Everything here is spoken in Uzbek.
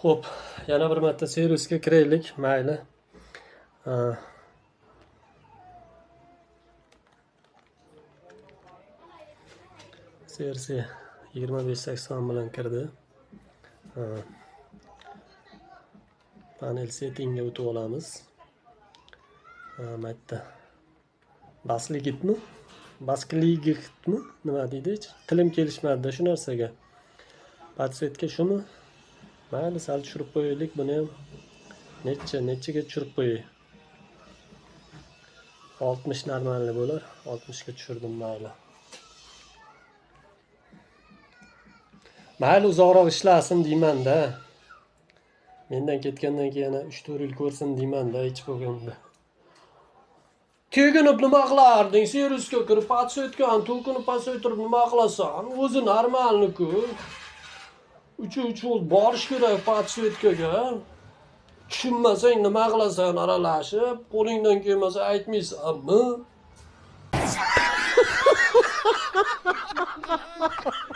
Xo'p, yana bir marta servisga kiraylik, mayli. Serisi 2580 bilan kirdi. Panel settingga o'tib olamiz. Mayda. Basligitmi? Baskligitmi? Nima deydi? Tilim kelishmadi shu narsaga. Podsetka shumi? Mayli, sal tushirib qo'yaylik buni ham. Nechaga tushirib qo'yay? 60 normalniy bo'lar. 60 ga tushirdim, mayli. Mayli, uzoqroq ishlasin deyman-da. Mendan ketgandan keyin yana 3-4 yil ko'rsin deyman-da, hech bo'lganda. Teginib nima qilarding? Servisga kirib, podsetkani tokini pasaytirib nima qilasan? O'zi normalni-ku. 3 volt borish kerak podsetkaga. Tushunmasang nima qilasan aralashib? Qo'lingdan kelmasa aytmaysanmi?